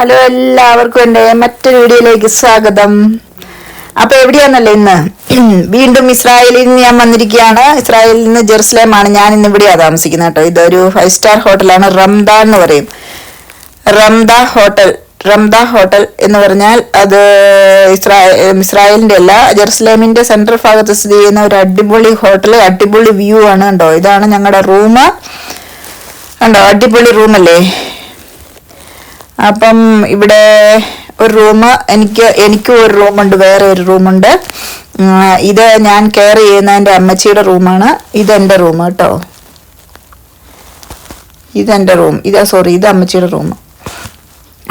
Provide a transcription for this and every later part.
Hello, എല്ലാവർക്കും എൻ്റെ മറ്റൊരു വീഡിയോയിലേക്ക് സ്വാഗതം. അപ്പോൾ എവിടെയാണെന്നല്ലേ ഇന്ന് വീണ്ടും ഇസ്രായേലിൽ നിന്ന് ഞാൻ വന്നിരിക്കുകയാണ്. ഇസ്രായേലിൽ നിന്ന് ജെറുസലേമാണ്. ഞാൻ ഇന്ന് ഇവിടെയാണ് താമസിക്കുന്നത് കേട്ടോ. ഇതൊരു 5-സ്റ്റാർ ഹോട്ടലാണ്. റംദ എന്ന് പറയും. റംദ ഹോട്ടൽ എന്ന് പറഞ്ഞാൽ അത് ഇസ്രായേലിൻ്റെ അല്ല, ജെറുസലേമിൻ്റെ സെൻട്രൽ ഭാഗത്ത് സ്ഥിതി ചെയ്യുന്ന ഒരു അടിപൊളി ഹോട്ടൽ. അടിപൊളി വ്യൂ ആണ് കണ്ടോ. ഇതാണ് ഞങ്ങളുടെ റൂം കണ്ടോ. അടിപൊളി റൂമല്ലേ. അപ്പം ഇവിടെ ഒരു റൂം, എനിക്കും ഒരു റൂമുണ്ട്, വേറെ ഒരു റൂമുണ്ട്. ഇത് ഞാൻ കെയർ ചെയ്യുന്ന എൻ്റെ അമ്മച്ചിയുടെ റൂമാണ്. ഇതെൻ്റെ റൂം കേട്ടോ. ഇതെൻ്റെ റൂം, ഇത് അമ്മച്ചിയുടെ റൂം.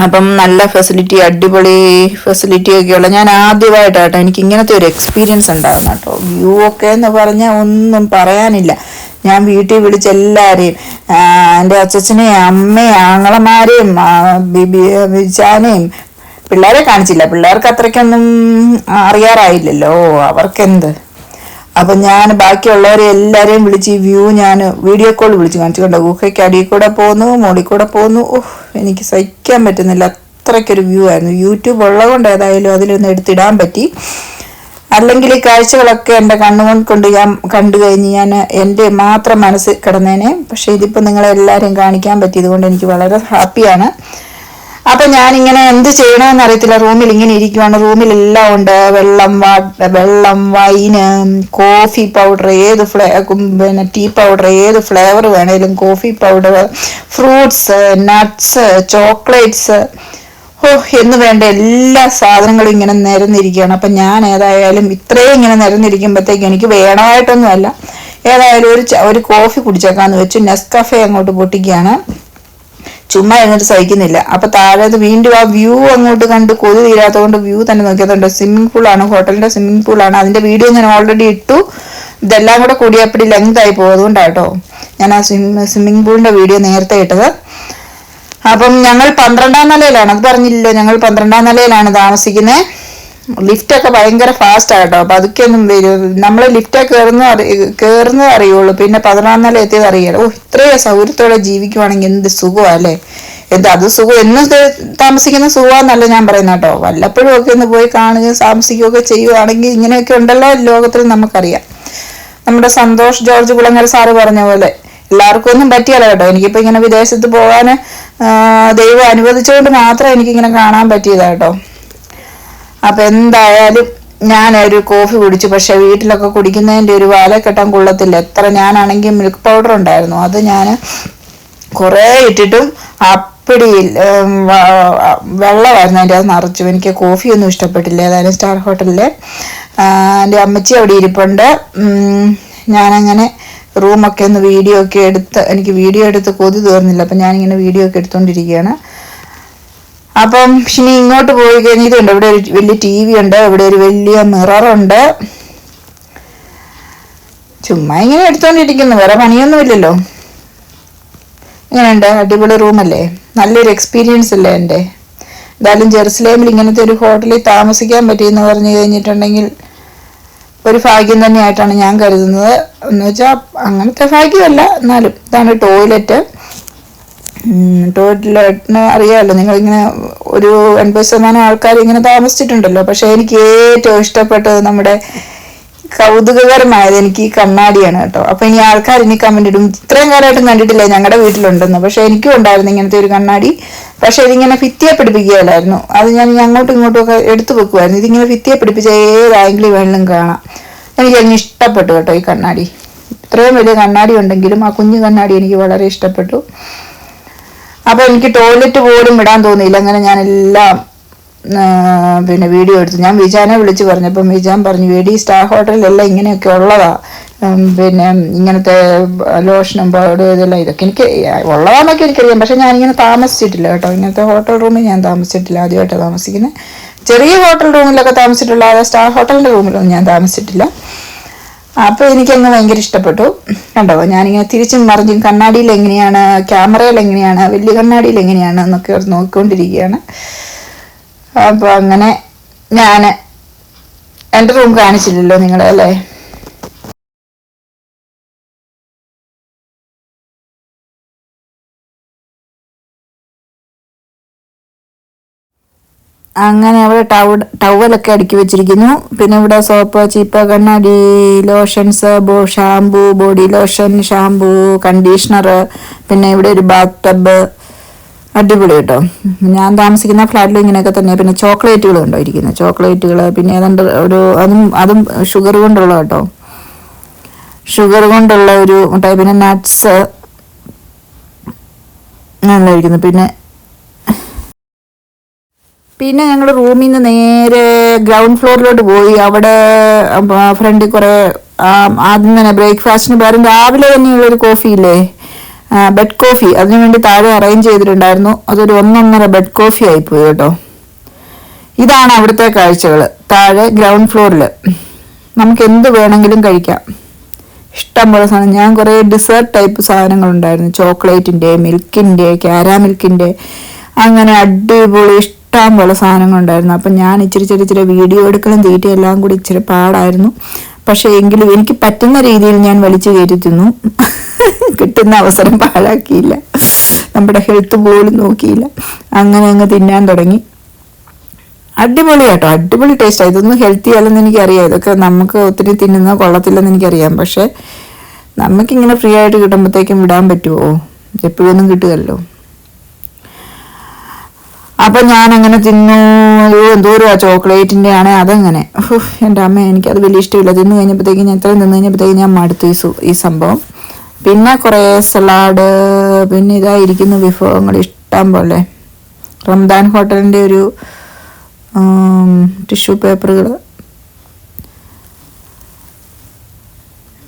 അപ്പം നല്ല ഫെസിലിറ്റി, അടിപൊളി ഫെസിലിറ്റി ഒക്കെയുള്ള, ഞാൻ ആദ്യമായിട്ടാട്ടോ എനിക്ക് ഇങ്ങനത്തെ ഒരു എക്സ്പീരിയൻസ് ഉണ്ടായിരുന്നു കേട്ടോ. വ്യൂ ഒക്കെ എന്ന് പറഞ്ഞാൽ ഒന്നും പറയാനില്ല. ഞാൻ വീട്ടിൽ വിളിച്ച് എല്ലാവരെയും, എൻ്റെ അച്ഛനെയും അമ്മയും ആങ്ങളമാരെയും വിചാനെയും, പിള്ളേരെ കാണിച്ചില്ല, പിള്ളേർക്ക് അത്രയ്ക്കൊന്നും അറിയാറായില്ലല്ലോ, അവർക്കെന്ത്. അപ്പം ഞാൻ ബാക്കിയുള്ളവരെ എല്ലാവരെയും വിളിച്ച് ഈ വ്യൂ ഞാൻ വീഡിയോ കോൾ വിളിച്ച് കാണിച്ചു കണ്ടോ. ഗുഹയ്ക്ക് അടിയിൽ കൂടെ പോന്നു, മുകളിൽ കൂടെ പോന്നു. എനിക്ക് സഹിക്കാൻ പറ്റുന്നില്ല, അത്രയ്ക്കൊരു വ്യൂ ആയിരുന്നു. യൂട്യൂബ് ഉള്ളതുകൊണ്ട് ഏതായാലും അതിലൊന്ന് എടുത്തിടാൻ പറ്റി. അല്ലെങ്കിൽ ഈ കാഴ്ചകളൊക്കെ എൻ്റെ കണ്ണുകൊണ്ട് ഞാൻ കണ്ടു കഴിഞ്ഞ് ഞാൻ എൻ്റെ മാത്രം മനസ്സ് കിടന്നേനെ. പക്ഷെ ഇതിപ്പോൾ നിങ്ങളെല്ലാവരെയും കാണിക്കാൻ പറ്റിയത് കൊണ്ട് എനിക്ക് വളരെ ഹാപ്പിയാണ്. അപ്പം ഞാനിങ്ങനെ എന്ത് ചെയ്യണമെന്ന് അറിയത്തില്ല. റൂമിൽ ഇങ്ങനെ ഇരിക്കുവാണ്. റൂമിലെല്ലാം ഉണ്ട്. വെള്ളം, വൈന്, കോഫി പൗഡർ, പിന്നെ ടീ പൗഡർ, ഏത് ഫ്ലേവർ വേണേലും, coffee powder, fruits, nuts, chocolates, എന്ന് വേണ്ട എല്ലാ സാധനങ്ങളും ഇങ്ങനെ നിരന്നിരിക്കുകയാണ്. അപ്പം ഞാൻ ഏതായാലും ഇത്രയും ഇങ്ങനെ നിരന്നിരിക്കുമ്പോഴത്തേക്ക് എനിക്ക് വേണമായിട്ടൊന്നുമല്ല, ഏതായാലും ഒരു കോഫി കുടിച്ചേക്കാന്ന് വെച്ച് നെസ്കഫെ അങ്ങോട്ട് പൊട്ടിക്കുകയാണ്. ചുമ്മാ എന്നിട്ട് സഹിക്കുന്നില്ല. അപ്പൊ താഴെ വീണ്ടും ആ വ്യൂ അങ്ങോട്ട് കണ്ട് കൊതി തീരാത്തത് കൊണ്ട് വ്യൂ തന്നെ നോക്കിയതുണ്ട്. സ്വിമ്മിംഗ് പൂളാണ്, ഹോട്ടലിന്റെ സ്വിമ്മിംഗ് പൂളാണ്. അതിന്റെ വീഡിയോ ഞാൻ ഓൾറെഡി ഇട്ടു. ഇതെല്ലാം കൂടെ കൂടിയപ്പടി ലെങ്ത് ആയി പോകും. അതുകൊണ്ടാട്ടോ ഞാൻ ആ സ്വിമ്മിംഗ് പൂളിന്റെ വീഡിയോ നേരത്തെ ഇട്ടത്. അപ്പം ഞങ്ങൾ 12ാം നിലയിലാണ്, അത് പറഞ്ഞില്ലല്ലോ, ഞങ്ങൾ 12ാം നിലയിലാണ് താമസിക്കുന്നത്. ലിഫ്റ്റൊക്കെ ഭയങ്കര ഫാസ്റ്റ് ആട്ടോ. അപ്പൊ അതൊക്കെ ഒന്നും വരും, നമ്മൾ ലിഫ്റ്റ് കയറുന്നത് അറിയുള്ളൂ, പിന്നെ 16ാം നില എത്തിയത് അറിയാലോ. ഇത്രയും സൗകര്യത്തോടെ ജീവിക്കുവാണെങ്കിൽ എന്ത് സുഖമല്ലേ. അത് സുഖം, എന്നും താമസിക്കുന്ന സുഖമാണെന്നല്ല ഞാൻ പറയുന്ന കേട്ടോ. വല്ലപ്പോഴും ഒക്കെ ഒന്ന് പോയി കാണുകയും താമസിക്കുകയൊക്കെ ചെയ്യുവാണെങ്കിൽ ഇങ്ങനെയൊക്കെ ഉണ്ടല്ലോ ലോകത്തിൽ നമുക്കറിയാം. നമ്മുടെ സന്തോഷ് ജോർജ് കുളങ്ങര സാറ് പറഞ്ഞ പോലെ എല്ലാവർക്കും ഒന്നും പറ്റിയല്ല കേട്ടോ. എനിക്കിപ്പോൾ ഇങ്ങനെ വിദേശത്ത് പോകാൻ ദൈവം അനുവദിച്ചുകൊണ്ട് മാത്രം എനിക്കിങ്ങനെ കാണാൻ പറ്റിയതാട്ടോ. അപ്പം എന്തായാലും ഞാനൊരു കോഫി കുടിച്ചു. പക്ഷെ വീട്ടിലൊക്കെ കുടിക്കുന്നതിൻ്റെ ഒരു വാല കെട്ടാൻ കൊള്ളത്തില്ല. എത്ര ഞാനാണെങ്കിൽ മിൽക്ക് പൗഡർ ഉണ്ടായിരുന്നു, അത് ഞാൻ കുറേ ഇട്ടിട്ടും അപ്പിടിയിൽ വെള്ളമായിരുന്നു അതിൻ്റെ അത് നിറച്ചു. എനിക്ക് കോഫിയൊന്നും ഇഷ്ടപ്പെട്ടില്ല. ഏതായാലും സ്റ്റാർ ഹോട്ടലിലെ എൻ്റെ അമ്മച്ചി അവിടെ ഇരിപ്പുണ്ട്. ഞാനങ്ങനെ റൂമൊക്കെ ഒന്ന് വീഡിയോ ഒക്കെ എടുത്ത്, എനിക്ക് വീഡിയോ എടുത്ത് കൊതി തീർന്നില്ല. അപ്പം ഞാനിങ്ങനെ വീഡിയോ ഒക്കെ എടുത്തുകൊണ്ടിരിക്കുകയാണ്. അപ്പം ഇനി ഇങ്ങോട്ട് പോയി കഴിഞ്ഞാൽ ഇതുണ്ട്, ഇവിടെ ഒരു വലിയ TV ഉണ്ട്, ഇവിടെ ഒരു വലിയ മിററുണ്ട്. ചുമ്മാ ഇങ്ങനെ എടുത്തോണ്ടിരിക്കുന്നു, വേറെ പണിയൊന്നുമില്ലല്ലോ. ഇങ്ങനെയുണ്ട്, അടിപൊളി റൂമല്ലേ, നല്ലൊരു എക്സ്പീരിയൻസ് അല്ലേ എൻ്റെ. എന്തായാലും ജെറുസലേമിൽ ഇങ്ങനത്തെ ഒരു ഹോട്ടലിൽ താമസിക്കാൻ പറ്റിയെന്ന് പറഞ്ഞു കഴിഞ്ഞിട്ടുണ്ടെങ്കിൽ ഒരു ഭാഗ്യം തന്നെയായിട്ടാണ് ഞാൻ കരുതുന്നത്. എന്ന് വെച്ചാൽ അങ്ങനത്തെ ഭാഗ്യമല്ല, എന്നാലും ഇതാണ് ടോയ്ലറ്റിന് അറിയാമല്ലോ നിങ്ങളിങ്ങനെ ഒരു 80% ആൾക്കാർ ഇങ്ങനെ താമസിച്ചിട്ടുണ്ടല്ലോ. പക്ഷെ എനിക്ക് ഏറ്റവും ഇഷ്ടപ്പെട്ടത്, നമ്മുടെ കൗതുകകരമായത് എനിക്ക് ഈ കണ്ണാടിയാണ് കേട്ടോ. അപ്പൊ ഇനി ആൾക്കാർ ഇനി കമന്റ് ഇടും, ഇത്രയും കാലമായിട്ടും കണ്ടിട്ടില്ല, ഞങ്ങളുടെ വീട്ടിലുണ്ടെന്ന്. പക്ഷെ എനിക്കും ഉണ്ടായിരുന്നു ഇങ്ങനത്തെ ഒരു കണ്ണാടി. പക്ഷെ ഇതിങ്ങനെ ഭിത്തിയെ പിടിപ്പിക്കുകയല്ലായിരുന്നു, അത് ഞാൻ അങ്ങോട്ടും ഇങ്ങോട്ടും ഒക്കെ എടുത്തു വെക്കുമായിരുന്നു. ഇതിങ്ങനെ ഭിത്തിയെ പിടിപ്പിച്ച ഏത് ആംഗിളിൽ വേണമെങ്കിലും കാണാം. എനിക്ക് അങ്ങ് ഇഷ്ടപ്പെട്ടു കേട്ടോ ഈ കണ്ണാടി. ഇത്രയും വലിയ കണ്ണാടി ഉണ്ടെങ്കിലും ആ കുഞ്ഞു കണ്ണാടി എനിക്ക് വളരെ ഇഷ്ടപ്പെട്ടു. അപ്പൊ എനിക്ക് ടോയ്ലറ്റ് പോലും ഇടാൻ തോന്നിയില്ല. അങ്ങനെ ഞാനെല്ലാം പിന്നെ വീഡിയോ എടുത്തു. ഞാൻ വിജാനെ വിളിച്ച് പറഞ്ഞപ്പം വിജാൻ പറഞ്ഞു, സ്റ്റാർ ഹോട്ടലിലെല്ലാം ഇങ്ങനെയൊക്കെ ഉള്ളതാ, പിന്നെ ഇങ്ങനത്തെ ലോഷനും പൗഡറും ഇതെല്ലാം, ഇതൊക്കെ എനിക്ക് ഉള്ളതാന്നൊക്കെ എനിക്കറിയാം. പക്ഷെ ഞാനിങ്ങനെ താമസിച്ചിട്ടില്ല കേട്ടോ. ഇങ്ങനത്തെ ഹോട്ടൽ റൂമിൽ ഞാൻ താമസിച്ചിട്ടില്ല, ആദ്യമായിട്ടാണ് താമസിക്കുന്നത്. ചെറിയ ഹോട്ടൽ റൂമിലൊക്കെ താമസിച്ചിട്ടുള്ള, അതായത് സ്റ്റാർ ഹോട്ടലിൻ്റെ റൂമിലൊന്നും ഞാൻ താമസിച്ചിട്ടില്ല. അപ്പോൾ എനിക്കങ്ങ് ഭയങ്കര ഇഷ്ടപ്പെട്ടു. കണ്ടോ, ഞാനിങ്ങനെ തിരിച്ചും മറിഞ്ഞും കണ്ണാടിയിൽ എങ്ങനെയാണ്, ക്യാമറയിൽ എങ്ങനെയാണ്, വലിയ കണ്ണാടിയിൽ എങ്ങനെയാണ് എന്നൊക്കെ നോക്കിക്കൊണ്ടിരിക്കുകയാണ്. അപ്പോൾ അങ്ങനെ ഞാൻ എൻ്റെ റൂം കാണിച്ചില്ലല്ലോ നിങ്ങളെ, അല്ലേ. അങ്ങനെ അവിടെ ടവലൊക്കെ അടുക്കി വെച്ചിരിക്കുന്നു. പിന്നെ ഇവിടെ സോപ്പ്, ചീപ്പ്, കണ്ണാടി, lotions, shampoo, body lotion, shampoo, conditioner, പിന്നെ ഇവിടെ ഒരു ബാത്ത് ടബ്. അടിപൊളി കേട്ടോ. ഞാൻ താമസിക്കുന്ന ഫ്ലാറ്റിൽ ഇങ്ങനെയൊക്കെ തന്നെ. പിന്നെ ചോക്ലേറ്റുകൾ ഉണ്ടോ ഇരിക്കുന്നത്, ചോക്ലേറ്റുകൾ. പിന്നെ ഏതാണ്ട് അതും ഷുഗർ കൊണ്ടുള്ള കേട്ടോ, ഷുഗർ കൊണ്ടുള്ള ഒരു മുട്ടായി. പിന്നെ നട്ട്സ് നല്ല ഇരിക്കുന്നു. പിന്നെ ഞങ്ങൾ റൂമിൽ നിന്ന് നേരെ ഗ്രൗണ്ട് ഫ്ലോറിലോട്ട് പോയി. അവിടെ ഫ്രണ്ടിൽ കുറേ ആദ്യം തന്നെ ബ്രേക്ക്ഫാസ്റ്റിന് പകരം രാവിലെ തന്നെയുള്ളൊരു കോഫി ഇല്ലേ, ബെഡ് കോഫി, അതിനു വേണ്ടി താഴെ അറേഞ്ച് ചെയ്തിട്ടുണ്ടായിരുന്നു. അതൊരു 1.5 ബെഡ് കോഫി ആയിപ്പോയി കേട്ടോ. ഇതാണ് അവിടുത്തെ കാഴ്ചകൾ. താഴെ ഗ്രൗണ്ട് ഫ്ലോറിൽ നമുക്ക് എന്ത് വേണമെങ്കിലും കഴിക്കാം, ഇഷ്ടം പോലെ സാധനം. ഞാൻ കുറേ ഡിസേർട്ട് ടൈപ്പ് സാധനങ്ങളുണ്ടായിരുന്നു, ചോക്ലേറ്റിൻ്റെ, മിൽക്കിൻ്റെ, ക്യാരാമിൽക്കിൻ്റെ, അങ്ങനെ അടിപൊളി ഇഷ്ടം പോലെ സാധനങ്ങളുണ്ടായിരുന്നു. അപ്പം ഞാൻ ഇച്ചിരി വീഡിയോ എടുക്കലും തീറ്റയും എല്ലാം കൂടി ഇച്ചിരി പാടായിരുന്നു. പക്ഷേ എങ്കിലും എനിക്ക് പറ്റുന്ന രീതിയിൽ ഞാൻ വലിച്ചു കയറ്റി തിന്നു. കിട്ടുന്ന അവസരം പാഴാക്കിയില്ല, നമ്മുടെ ഹെൽത്ത് പോലും നോക്കിയില്ല. അങ്ങനെ അങ്ങ് തിന്നാൻ തുടങ്ങി. അടിപൊളി കേട്ടോ, അടിപൊളി ടേസ്റ്റാണ്. ഇതൊന്നും ഹെൽത്തി അല്ലെന്ന് എനിക്കറിയാം, ഇതൊക്കെ നമുക്ക് ഒത്തിരി തിന്നുന്ന കൊള്ളത്തില്ലെന്ന് എനിക്കറിയാം. പക്ഷെ നമുക്കിങ്ങനെ ഫ്രീ ആയിട്ട് കിട്ടുമ്പോഴത്തേക്കും വിടാൻ പറ്റുമോ? എപ്പോഴൊന്നും കിട്ടുകയല്ലോ. അപ്പം ഞാനങ്ങനെ തിന്നു. എന്തോരം ചോക്ലേറ്റിൻ്റെ ആണ് അതങ്ങനെ. എൻ്റെ അമ്മ, എനിക്കത് വലിയ ഇഷ്ടമില്ല. തിന്നു കഴിഞ്ഞപ്പോഴത്തേക്കും ഞാൻ ഇത്രയും തിന്നു കഴിഞ്ഞപ്പോഴത്തേക്കും ഞാൻ മടുത്തു ഈ സംഭവം. പിന്നെ കുറേ സലാഡ്, പിന്നെ ഇതായിരിക്കുന്ന വിഭവങ്ങൾ ഇഷ്ടം പോലെ. റംദാൻ ഹോട്ടലിൻ്റെ ഒരു ടിഷ്യൂ പേപ്പറുകൾ.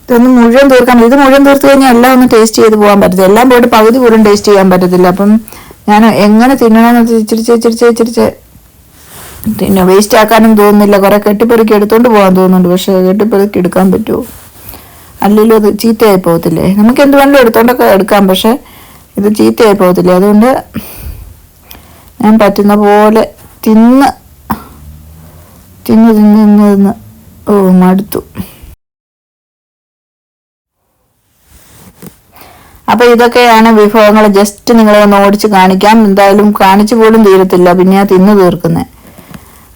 ഇതൊന്നും മുഴുവൻ തീർക്കാൻ പറ്റില്ല. ഇത് മുഴുവൻ തീർത്ത് കഴിഞ്ഞാൽ എല്ലാം ഒന്ന് ടേസ്റ്റ് ചെയ്ത് പോകാൻ പറ്റത്തില്ല. എല്ലാം പോയിട്ട് പകുതി പോലും ടേസ്റ്റ് ചെയ്യാൻ പറ്റത്തില്ല. അപ്പം ഞാൻ എങ്ങനെ തിന്നണമെന്ന് ഇച്ചിരിച്ച് പിന്നെ വേസ്റ്റ് ആക്കാനും തോന്നുന്നില്ല. കുറേ കെട്ടിപ്പെറുക്കി എടുത്തോണ്ട് പോകാൻ തോന്നുന്നുണ്ട്. പക്ഷെ കെട്ടിപ്പെറുക്കി എടുക്കാൻ പറ്റുമോ? അല്ലെങ്കിലും അത് ചീത്തയായി പോകത്തില്ലേ? നമുക്ക് എന്ത് വേണമെങ്കിലും എടുത്തോണ്ടൊക്കെ എടുക്കാം, പക്ഷെ ഇത് ചീത്തയായി പോകത്തില്ലേ? അതുകൊണ്ട് ഞാൻ പറ്റുന്ന പോലെ തിന്ന് മടുത്തു. അപ്പൊ ഇതൊക്കെയാണ് വിഭവങ്ങൾ. ജസ്റ്റ് നിങ്ങളെ ഒന്ന് ഓടിച്ച് കാണിക്കാം. എന്തായാലും കാണിച്ചു പോലും തീരത്തില്ല, പിന്നെ തിന്നു തീർക്കുന്നത്.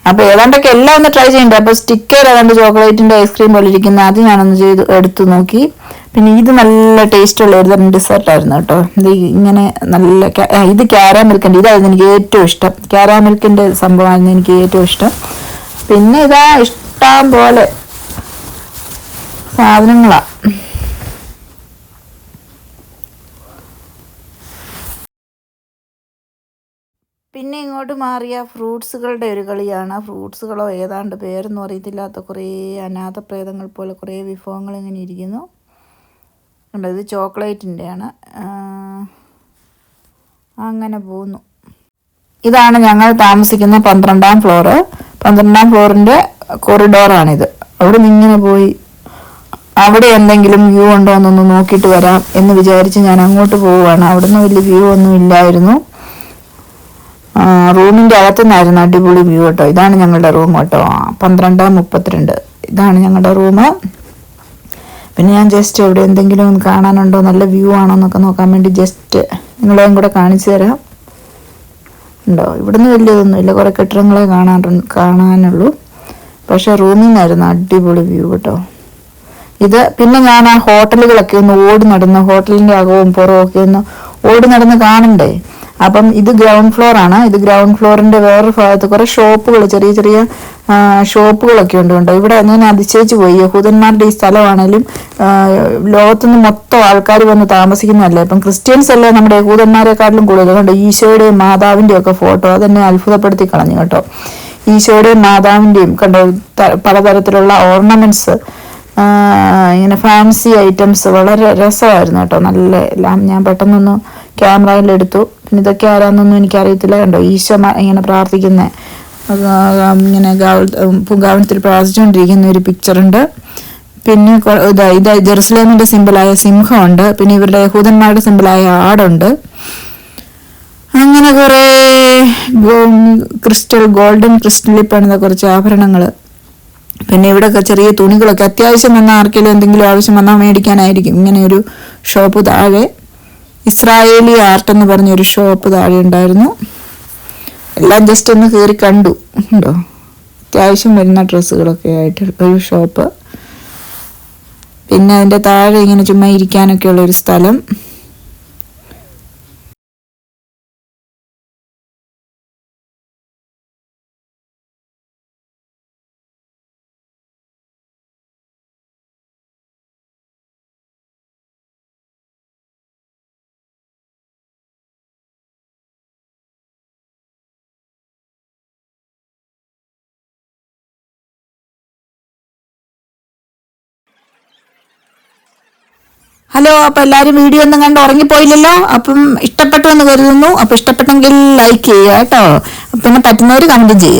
അപ്പൊ ഏതാണ്ടൊക്കെ എല്ലാം ഒന്ന് ട്രൈ ചെയ്യണ്ടേ. അപ്പൊ സ്റ്റിക്കർ ഏതാണ്ട് ചോക്ലേറ്റിന്റെ ഐസ്ക്രീം പോലെ ഇരിക്കുന്ന അത് ഞാനൊന്ന് എടുത്തു നോക്കി. പിന്നെ ഇത് നല്ല ടേസ്റ്റുള്ള ഒരു തരം ഡിസേർട്ടായിരുന്നു കേട്ടോ. ഇത് ഇങ്ങനെ നല്ല ഇത് ക്യാരാമിൽക്കിൻ്റെ, ഇതായിരുന്നു എനിക്ക് ഏറ്റവും ഇഷ്ടം. ക്യാരാമിൽക്കിൻ്റെ സംഭവമായിരുന്നു എനിക്ക് ഏറ്റവും ഇഷ്ടം. പിന്നെ ഇതാ ഇഷ്ടം പോലെ സാധനങ്ങളാ. പിന്നെ ഇങ്ങോട്ട് മാറിയ ഫ്രൂട്ട്സുകളുടെ ഒരു കളിയാണ്. ഫ്രൂട്ട്സുകളോ ഏതാണ്ട് പേരൊന്നും അറിയത്തില്ലാത്ത കുറേ അനാഥപ്രേതങ്ങൾ പോലെ കുറേ വിഭവങ്ങൾ ഇങ്ങനെ ഇരിക്കുന്നു. കണ്ടോ, ഇത് ചോക്ലേറ്റിൻ്റെയാണ്. അങ്ങനെ പോകുന്നു. ഇതാണ് ഞങ്ങൾ താമസിക്കുന്ന 12ാം ഫ്ലോറ്. 12ാം ഫ്ലോറിൻ്റെ കൊറിഡോറാണിത്. അവിടെ നിന്ന് ഇങ്ങനെ പോയി അവിടെ എന്തെങ്കിലും വ്യൂ ഉണ്ടോ എന്നൊന്ന് നോക്കിയിട്ട് വരാം എന്ന് വിചാരിച്ച് ഞാൻ അങ്ങോട്ട് പോവുകയാണ്. അവിടുന്ന് വലിയ വ്യൂ ഒന്നും ഇല്ലായിരുന്നു. റൂമിൻ്റെ അകത്തുനിന്നായിരുന്നു അടിപൊളി വ്യൂ കേട്ടോ. ഇതാണ് ഞങ്ങളുടെ റൂം കേട്ടോ, 12-32. ഇതാണ് ഞങ്ങളുടെ റൂം. പിന്നെ ഞാൻ ജസ്റ്റ് എവിടെ എന്തെങ്കിലും ഒന്ന് കാണാനുണ്ടോ, നല്ല വ്യൂ ആണോ എന്നൊക്കെ നോക്കാൻ വേണ്ടി ജസ്റ്റ് നിങ്ങളെയും കൂടെ കാണിച്ചു തരാം. ഉണ്ടോ? ഇവിടുന്ന് വലിയതൊന്നുമില്ല, കുറേ കെട്ടിടങ്ങളെ കാണാനുള്ളൂ. പക്ഷെ റൂമിൽ നിന്നായിരുന്നു അടിപൊളി വ്യൂ കേട്ടോ. ഇത് പിന്നെ ഞാൻ ആ ഹോട്ടലുകളൊക്കെ ഒന്ന് ഓടി നടന്ന്, ഹോട്ടലിൻ്റെ അകവും പുറവും ഒക്കെ ഒന്ന് ഓടി നടന്ന് കാണണ്ടേ. അപ്പം ഇത് ഗ്രൗണ്ട് ഫ്ലോർ ആണ്. ഇത് ഗ്രൗണ്ട് ഫ്ലോറിന്റെ വേറൊരു ഭാഗത്ത് കുറെ ഷോപ്പുകൾ, ചെറിയ ഷോപ്പുകളൊക്കെ ഉണ്ട് കേട്ടോ. ഇവിടെ ഞാൻ അതിശയിച്ചു പോയി. യഹൂദന്മാരുടെ ഈ സ്ഥലമാണേലും ലോകത്തുനിന്ന് മൊത്തം ആൾക്കാർ വന്ന് താമസിക്കുന്നതല്ലേ. ഇപ്പം ക്രിസ്ത്യൻസ് അല്ലേ നമ്മുടെ യഹൂദന്മാരെക്കാട്ടിലും കൂടുതൽ കണ്ടോ. ഈശോയുടെയും മാതാവിൻ്റെയും ഒക്കെ ഫോട്ടോ, അതെന്നെ അത്ഭുതപ്പെടുത്തി കളഞ്ഞു കേട്ടോ. ഈശോയുടെയും മാതാവിൻ്റെയും കണ്ടോ, പലതരത്തിലുള്ള ഓർണമെന്റ്സ്, ഇങ്ങനെ ഫാൻസി ഐറ്റംസ്, വളരെ രസമായിരുന്നു കേട്ടോ. നല്ല എല്ലാം ഞാൻ പെട്ടെന്നൊന്ന് ക്യാമറയിലെടുത്തു. പിന്നെ ഇതൊക്കെ ആരാന്നൊന്നും എനിക്കറിയത്തില്ല. കണ്ടോ, ഈശോ ഇങ്ങനെ പ്രാർത്ഥിക്കുന്ന, ഇങ്ങനെ പൂങ്കാവനത്തിൽ പ്രാർത്ഥിച്ചുകൊണ്ടിരിക്കുന്ന ഒരു പിക്ചറുണ്ട്. പിന്നെ ഇത് ജെറുസലേമിന്റെ സിമ്പിളായ സിംഹമുണ്ട്. പിന്നെ ഇവരുടെ യഹൂദന്മാരുടെ സിമ്പിളായ ആടുണ്ട്. അങ്ങനെ കുറേ ഗോൾഡൻ ക്രിസ്റ്റലിൽ പണിത കുറച്ച് ആഭരണങ്ങൾ. പിന്നെ ഇവിടെയൊക്കെ ചെറിയ തുണികളൊക്കെ അത്യാവശ്യം വന്നാൽ ആർക്കെങ്കിലും എന്തെങ്കിലും ആവശ്യം വന്നാൽ മേടിക്കാനായിരിക്കും. ഇങ്ങനെ ഒരു ഷോപ്പ് താഴെ, ഇസ്രായേലി ആർട്ട് എന്ന് പറഞ്ഞൊരു ഷോപ്പ് താഴെ ഉണ്ടായിരുന്നു. എല്ലാം ജസ്റ്റ് ഒന്ന് കയറി കണ്ടു. ഉണ്ടോ, അത്യാവശ്യം വരുന്ന ഡ്രസ്സുകളൊക്കെ ആയിട്ട് ഒരു ഷോപ്പ്. പിന്നെ അതിൻ്റെ താഴെ ഇങ്ങനെ ചുമ്മാ ഇരിക്കാനൊക്കെ ഉള്ളൊരു സ്ഥലം. ഹലോ, അപ്പം എല്ലാവരും വീഡിയോ ഒന്നും കണ്ട് ഉറങ്ങിപ്പോയില്ലല്ലോ. അപ്പം ഇഷ്ടപ്പെട്ടു എന്ന് കരുതുന്നു. അപ്പം ഇഷ്ടപ്പെട്ടെങ്കിൽ ലൈക്ക് ചെയ്യുക കേട്ടോ. പിന്നെ പറ്റുന്നവർ കമൻറ്റും ചെയ്യുക.